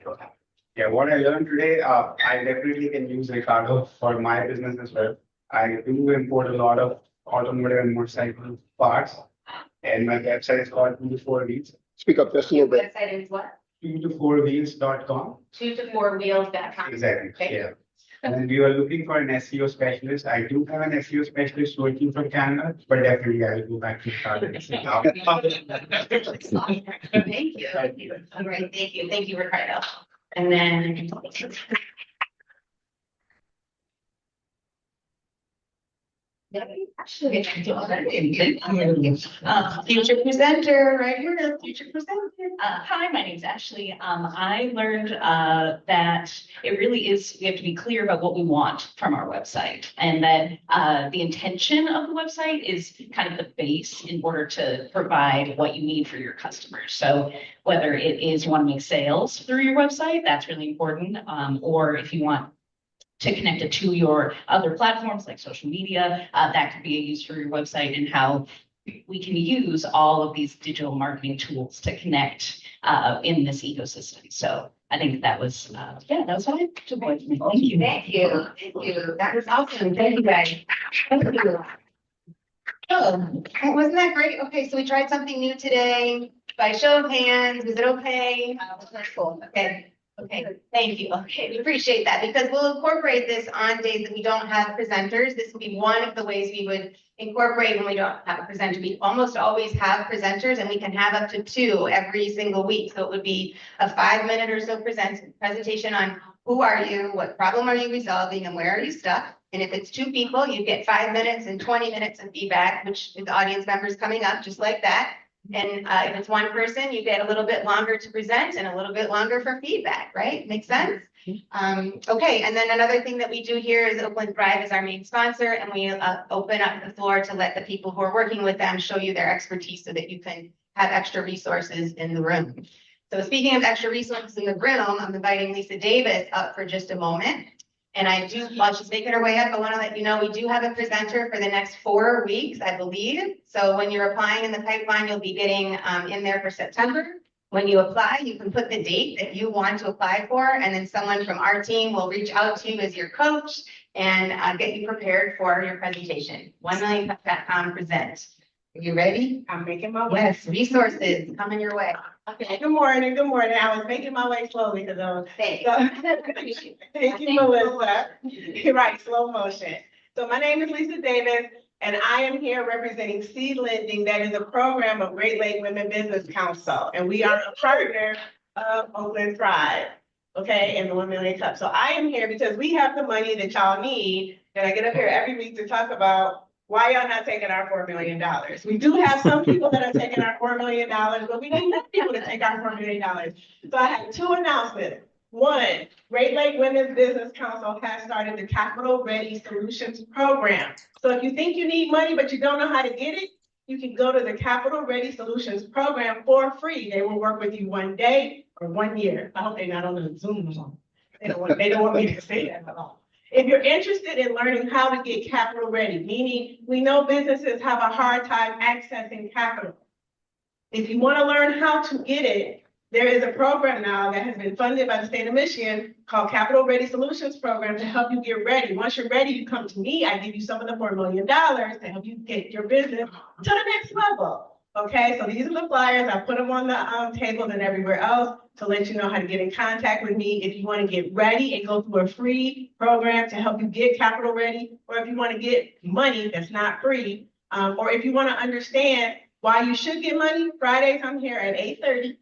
Yeah, what I learned today, I definitely can use Ricardo for my business as well. I do import a lot of automotive and motorcycle parts, and my website is called 2to4wheels. Speak up just a little bit. Website is what? 2to4wheels.com. 2to4wheels.com. Exactly. Okay. Yeah. And we are looking for an SEO specialist. I do have an SEO specialist working for Canada, but definitely I will go back to Ricardo. Thank you. All right, thank you. Thank you, Ricardo. And then. Future presenter, right here, future presenter. Hi, my name's Ashley. I learned that it really is, we have to be clear about what we want from our website, and that the intention of the website is kind of the base in order to provide what you need for your customers. So whether it is you want to make sales through your website, that's really important, or if you want to connect it to your other platforms like social media, that could be a use for your website, and how we can use all of these digital marketing tools to connect in this ecosystem. So I think that was, that was what I took away from it. Thank you. Thank you. Thank you. That was awesome. Thank you, guys. Thank you. Oh, wasn't that great? Okay, so we tried something new today. By show of hands, was it okay? That's cool. Okay. Okay, thank you. Okay, we appreciate that, because we'll incorporate this on days that we don't have presenters. This will be one of the ways we would incorporate when we don't have a presenter. We almost always have presenters, and we can have up to 2 every single week. So it would be a 5-minute or so presentation on who are you, what problem are you resolving, and where are you stuck. And if it's 2 people, you get 5 minutes and 20 minutes of feedback, which is audience members coming up just like that. And if it's 1 person, you get a little bit longer to present and a little bit longer for feedback, right? Makes sense? Okay, and then another thing that we do here is Oakland Thrive is our main sponsor, and we open up the floor to let the people who are working with them show you their expertise so that you can have extra resources in the room. So speaking of extra resources in the room, I'm inviting Lisa Davis up for just a moment. And while she's making her way up, I want to let you know we do have a presenter for the next 4 weeks, I believe. So when you're applying in the pipeline, you'll be getting in there for September. When you apply, you can put the date that you want to apply for, and then someone from our team will reach out to you as your coach and get you prepared for your presentation. 1millioncup.com present. Are you ready? I'm making my way. Yes, resources coming your way. Okay, good morning, good morning. I was making my way slowly because I was. Thanks. Thank you, Melissa. You're right, slow motion. So my name is Lisa Davis, and I am here representing Seed Lending. That is a program of Great Lake Women Business Council, and we are a partner of Oakland Thrive, okay, and the 1 Million Cup. So I am here because we have the money that y'all need, and I get up here every week to talk about why y'all not taking our $4 million. We do have some people that are taking our $4 million, but we need enough people to take our $4 million. So I have 2 announcements. 1, Great Lake Women's Business Council has started the Capital Ready Solutions Program. So if you think you need money, but you don't know how to get it, you can go to the Capital Ready Solutions Program for free. They will work with you 1 day or 1 year. I hope they're not on the Zoom or something. They don't want me to say that at all. If you're interested in learning how to get capital ready, meaning we know businesses have a hard time accessing capital. If you want to learn how to get it, There is a program now that has been funded by the state of Michigan called Capital Ready Solutions Program to help you get ready. Once you're ready, you come to me, I give you some of the $4 million to help you get your business to the next level. Okay, so these are the flyers. I put them on the tables and everywhere else to let you know how to get in contact with me if you want to get ready and go through a free program to help you get capital ready, or if you want to get money that's not free, or if you want to understand why you should get money. Fridays, I'm here at 8:30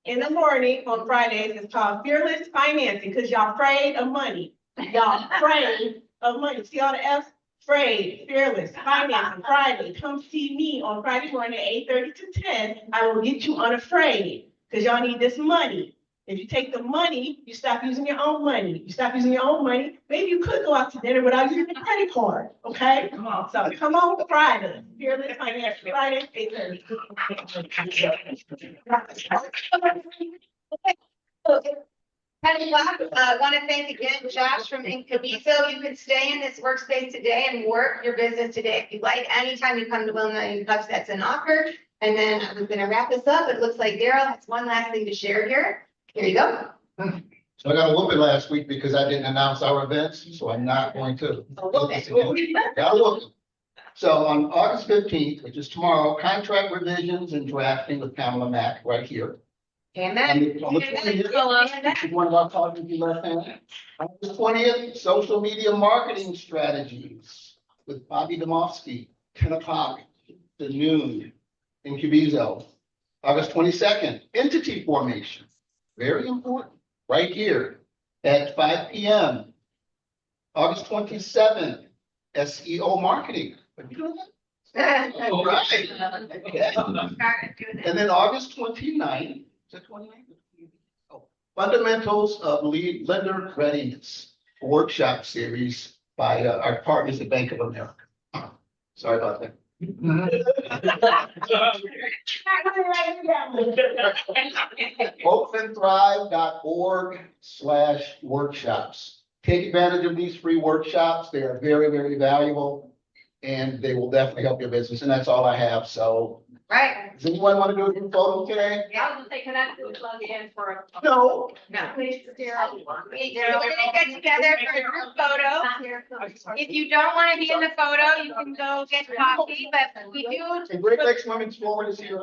in the morning on Fridays. It's called Fearless Financing because y'all afraid of money. Y'all afraid of money. See all the F's? Afraid, fearless, financing, Friday. Come see me on Friday morning at 8:30 to 10. I will get you unafraid because y'all need this money. If you take the money, you stop using your own money. You stop using your own money, maybe you could go out to dinner without using a credit card, okay? So come on Friday, Fearless Financial, Friday, 8:30. 10 o'clock, want to thank again Josh from Incubizo. You can stay in this workspace today and work your business today if you'd like. Anytime you come to 1 Million Cups, that's an offer. And then I'm going to wrap this up. It looks like Daryl has one last thing to share here. Here you go. So I got a whooping last week because I didn't announce our events, so I'm not going to. Got a whooping. So on August 15th, which is tomorrow, contract revisions and drafting with Pamela Mack right here. Amen. On the 20th, which is one of our colleagues you left hand. On the 20th, social media marketing strategies with Bobby Domofsky, 10 o'clock to noon, Incubizo. August 22nd, entity formation, very important, right here at 5 p.m. August 27th, SEO marketing. Right. And then August 29th, is it 29th? Oh, fundamentals of lender readiness, a workshop series by our partners at Bank of America. Sorry about that. openthrive.org/workshops. Take advantage of these free workshops. They are very, very valuable and they will definitely help your business. And that's all I have. So, right. Does anyone want to do a group photo today? I was gonna say, can I do a plug in for a? No. No. We're gonna get together for a group photo. If you don't want to be in the photo, you can go get coffee, but we do. And Great Lakes Women's Forum is here.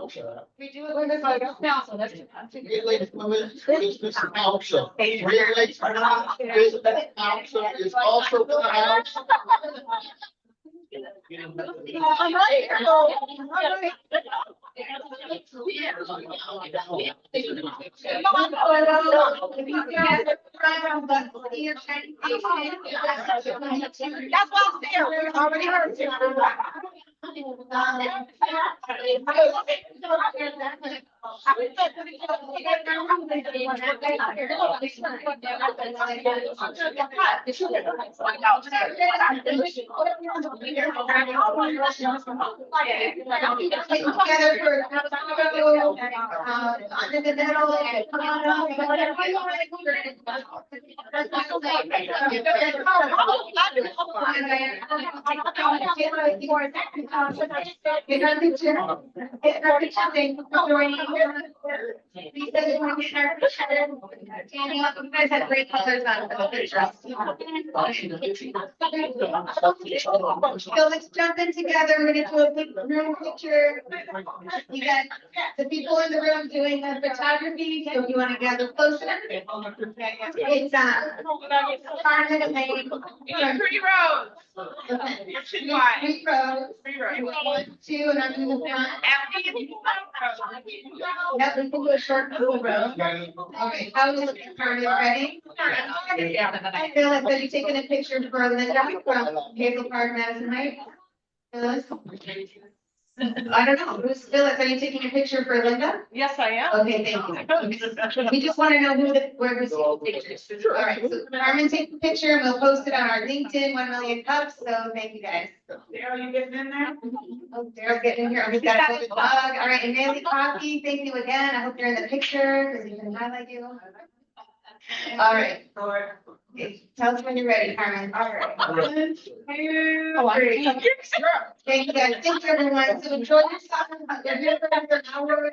We do a group photo. Great Lakes Women's Business Council. Great Lakes Business Council is also the house. That's why I'm there. We already heard you. You guys had great colors on the picture. So let's jump in together. We're gonna do a big room picture. You got the people in the room doing the photography, so if you want to gather closer. It's Carmen and Meilie. 3 rows. 3 rows. 1, 2, and I'm in the front. Yep, we can do a short couple row. Okay, how are you looking, Carmen? Ready? I feel like that you're taking a picture for Linda from Hazel Park, Madison Heights. Phyllis? I don't know. Who's Phyllis? Are you taking a picture for Linda? Yes, I am. Okay, thank you. We just want to know where we see the pictures. All right, so Carmen, take the picture and we'll post it on our LinkedIn 1 Million Cups. So thank you guys. Daryl, you getting in there? Oh, Daryl's getting in here. I've just got a bug. All right, and Meilie Coffee, thank you again. I hope you're in the picture because we can highlight you. All right. Okay, tell us when you're ready, Carmen. All right. 1, 2, 3. Thank you guys. Thank you, everyone. So enjoy yourself. You're here for another hour.